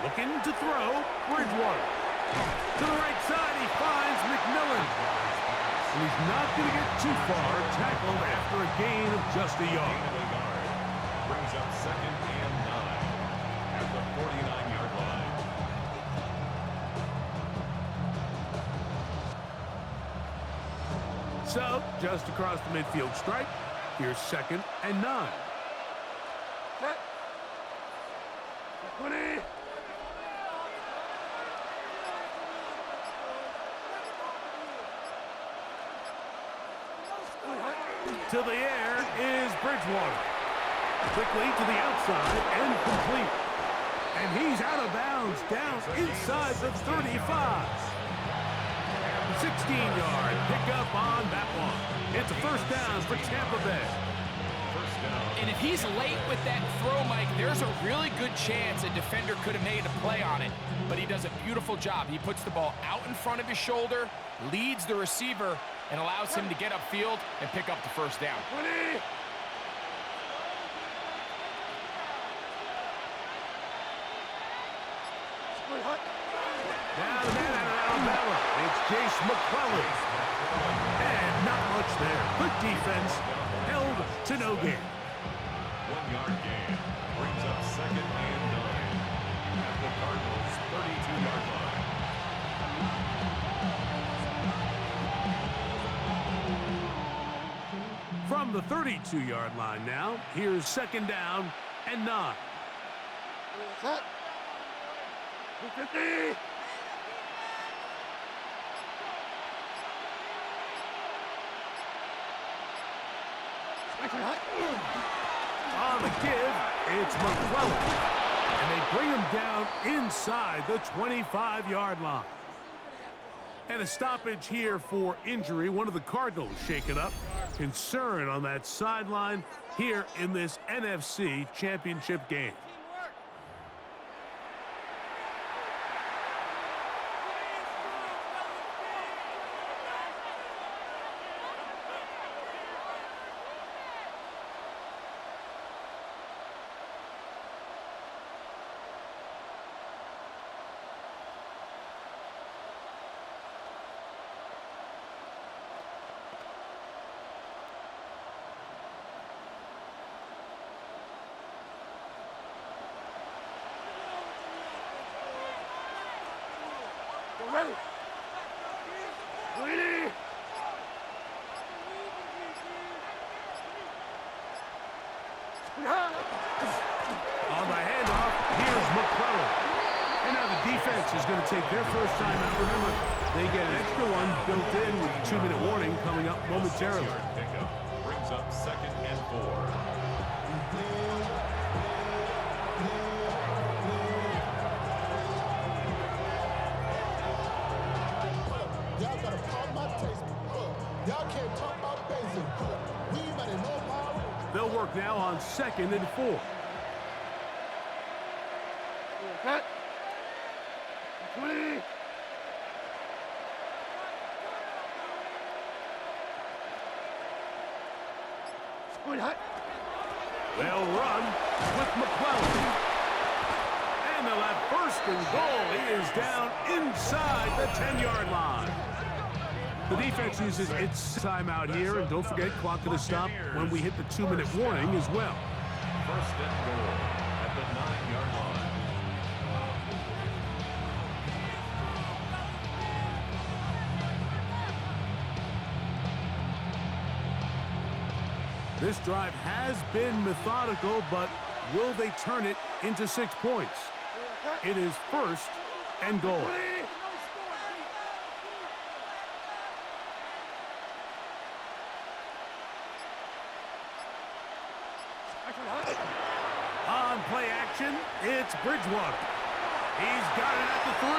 Looking to throw, Bridgewater. To the right side, he finds McMillan. And he's not going to get too far, tackled after a gain of just a yard. Brings up 2nd and 9 at the 49-yard line. So, just across the midfield stripe, here's 2nd and 9. Set. 20. To the air is Bridgewater. Quickly to the outside and complete. And he's out of bounds down inside the 35. 16-yard pickup on that one. It's a first down for Tampa Bay. And if he's late with that throw, Mike, there's a really good chance a defender could have made a play on it. But he does a beautiful job. He puts the ball out in front of his shoulder, leads the receiver, and allows him to get upfield and pick up the first down. 20. Now the man out of Alabama, it's Jace McClellan. And not much there. Good defense, held to no gain. 1-yard gain brings up 2nd and 9 at the Cardinals' 32-yard line. From the 32-yard line now, here's 2nd down and 9. Set. 50. On the give, it's McClellan. And they bring him down inside the 25-yard line. And a stoppage here for injury. One of the Cardinals shaken up. Concern on that sideline here in this NFC Championship game. Ready. Ready. On the handoff, here's McClellan. And now the defense is going to take their first time out. Remember, they get an extra one built in with a 2-minute warning coming up momentarily. Pickup brings up 2nd and 4. They'll work now on 2nd and 4. Cut. 20. They'll run with McClellan. And they'll have 1st and goal. He is down inside the 10-yard line. The defense uses its timeout here, and don't forget, clock going to stop when we hit the 2-minute warning as well. 1st and goal at the 9-yard line. This drive has been methodical, but will they turn it into 6 points? It is 1st and goal. On play action, it's Bridgewater. He's got it at the 3.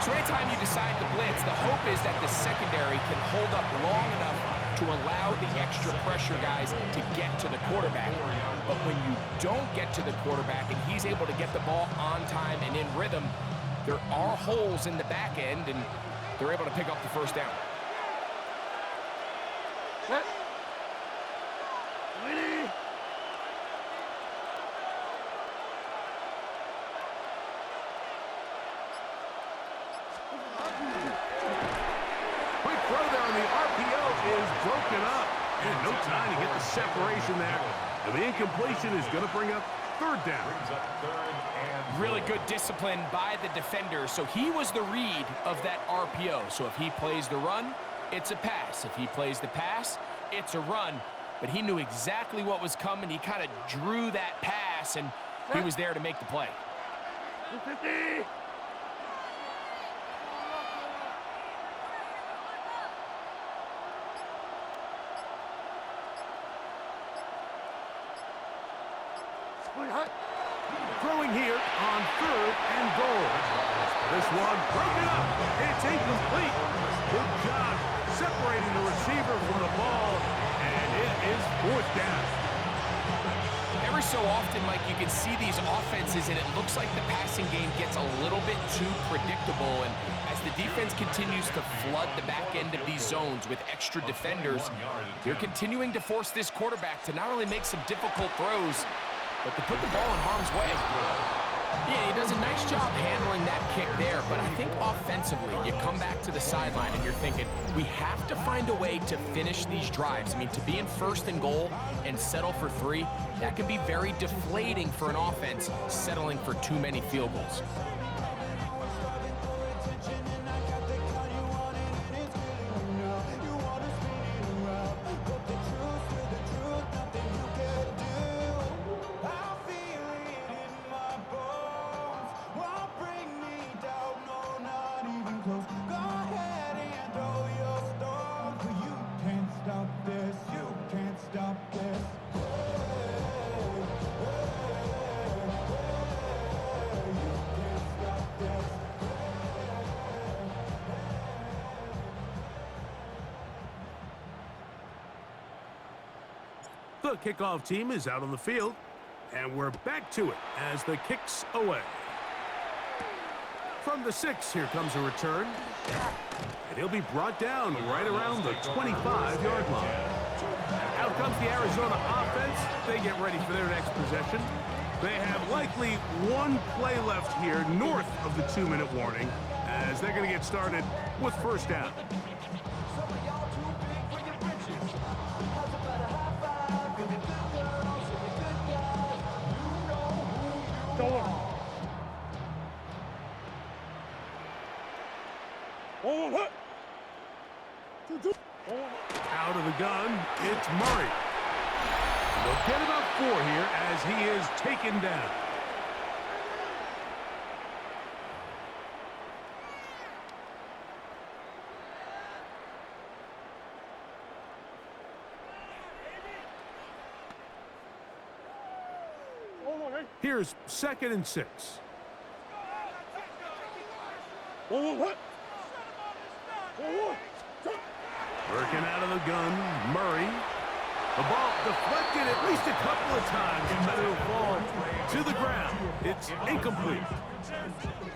So anytime you decide to blitz, the hope is that the secondary can hold up long enough to allow the extra pressure guys to get to the quarterback. But when you don't get to the quarterback and he's able to get the ball on time and in rhythm, there are holes in the back end, and they're able to pick up the first down. Set. Ready. trying to get the separation there. And the incompletion is going to bring up third down. Really good discipline by the defender. So he was the read of that RPO. So if he plays the run, it's a pass. If he plays the pass, it's a run. But he knew exactly what was coming. He kind of drew that pass, and he was there to make the play. 250. Throwing here on third and goal. This one broken up. It's incomplete. Good job separating the receiver from the ball, and it is fourth down. Every so often, Mike, you can see these offenses, and it looks like the passing game gets a little bit too predictable. And as the defense continues to flood the back end of these zones with extra defenders, they're continuing to force this quarterback to not only make some difficult throws, but to put the ball in harm's way. Yeah, he does a nice job handling that kick there, but I think offensively, you come back to the sideline and you're thinking, we have to find a way to finish these drives. I mean, to be in first and goal and settle for 3, that can be very deflating for an offense settling for too many field goals. The kickoff team is out on the field, and we're back to it as the kick's away. From the 6, here comes a return, and he'll be brought down right around the 25-yard line. Out comes the Arizona offense. They get ready for their next possession. They have likely one play left here north of the 2-minute warning, as they're going to get started with first down. Out of the gun, it's Murray. They'll get about 4 here as he is taken down. Here's 2nd and 6. Working out of the gun, Murray. The ball deflected at least a couple of times, but it'll fall to the ground. It's incomplete.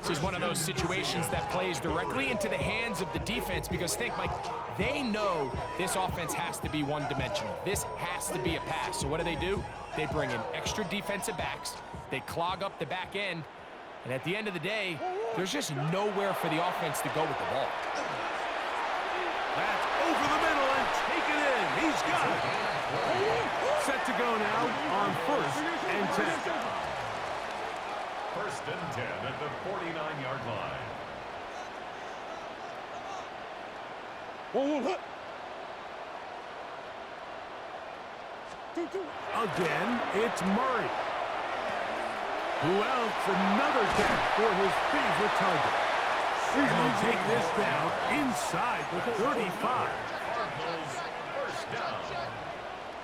This is one of those situations that plays directly into the hands of the defense because think, Mike, they know this offense has to be one-dimensional. This has to be a pass. So what do? They bring in extra defensive backs. They clog up the back end. And at the end of the day, there's just nowhere for the offense to go with the ball. That's over the middle and taken in. He's got it. Set to go now on 1st and 10. 1st and 10 at the 49-yard line. Again, it's Murray. Who else? Another catch for his favorite target. And they'll take this down inside the 35. Cardinals first down.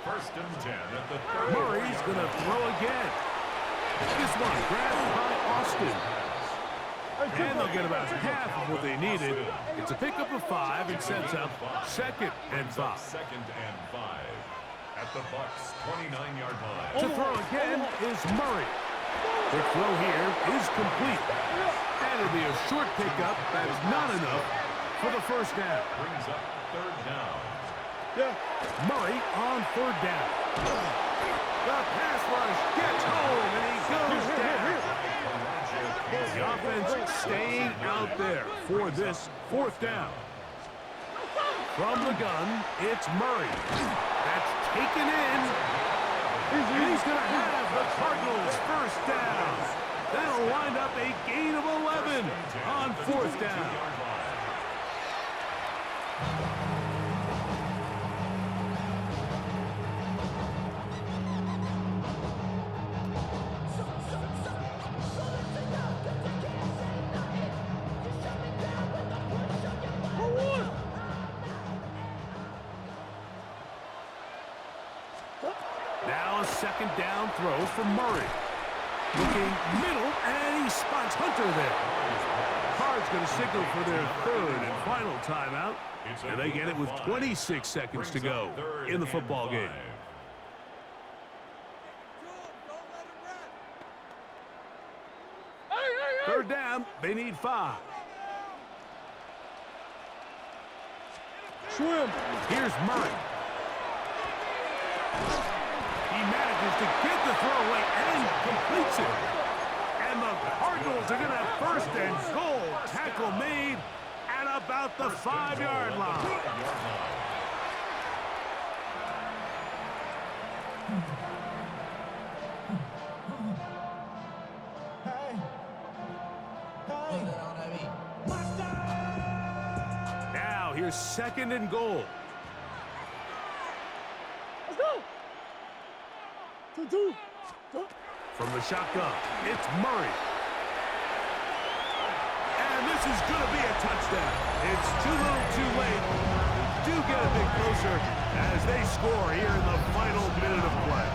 1st and 10 at the 30. Murray's going to throw again. This one grabbed by Austin. And they'll get about half of what they needed. It's a pickup of 5 and sets up 2nd and 5. 2nd and 5 at the Bucs 29-yard line. To throw again is Murray. The throw here is complete. And it'll be a short pickup that is not enough for the first down. Brings up 3rd down. Murray on 3rd down. The pass rush gets home and he goes down. The offense staying out there for this 4th down. From the gun, it's Murray. That's taken in. And he's going to have the Cardinals first down. That'll wind up a gain of 11 on fourth down. Now a second down throw from Murray. Looking middle, and he spots Hunter there. Cards going to signal for their third and final timeout. And they get it with 26 seconds to go in the football game. Third down, they need 5. Swim. Here's Murray. He manages to get the throw away and completes it. And the Cardinals are going to have first and goal. Tackle made at about the 5-yard line. Now here's second and goal. Let's go. From the shotgun, it's Murray. And this is going to be a touchdown. It's too little too late. They do get a bit closer as they score here in the final minute of play.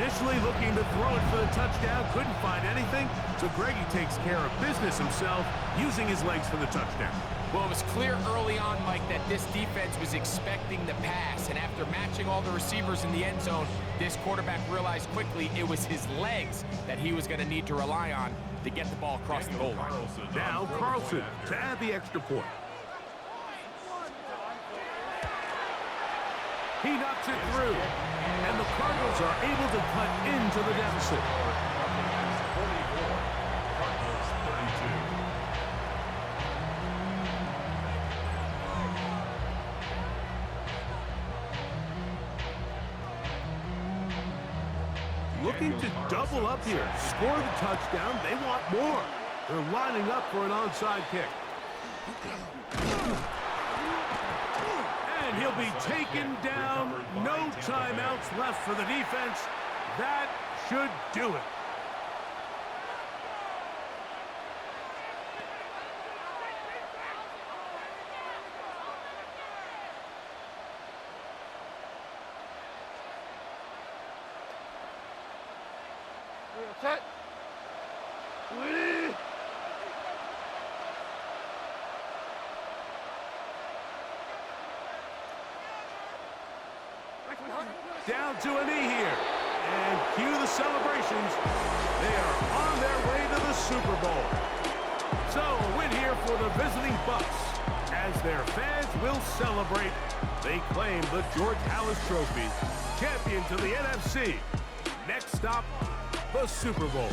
Initially looking to throw it for the touchdown, couldn't find anything, so Greggy takes care of business himself, using his legs for the touchdown. Well, it was clear early on, Mike, that this defense was expecting the pass, and after matching all the receivers in the end zone, this quarterback realized quickly it was his legs that he was going to need to rely on to get the ball across the goal line. Now Carlson to add the extra point. He knocks it through, and the Cardinals are able to cut into the deficit. Looking to double up here, score the touchdown. They want more. They're lining up for an onside kick. And he'll be taken down. No timeouts left for the defense. That should do it. Set. Ready. Down to a knee here. And cue the celebrations. They are on their way to the Super Bowl. So a win here for the visiting Bucs. As their fans will celebrate, they claim the George Halas Trophy. Champion to the NFC. Next stop, the Super Bowl.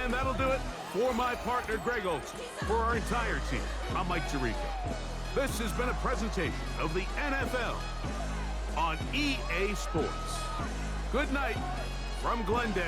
And that'll do it for my partner, Greg Olson. For our entire team, I'm Mike Tirico. This has been a presentation of the NFL on EA Sports. Good night from Glendale.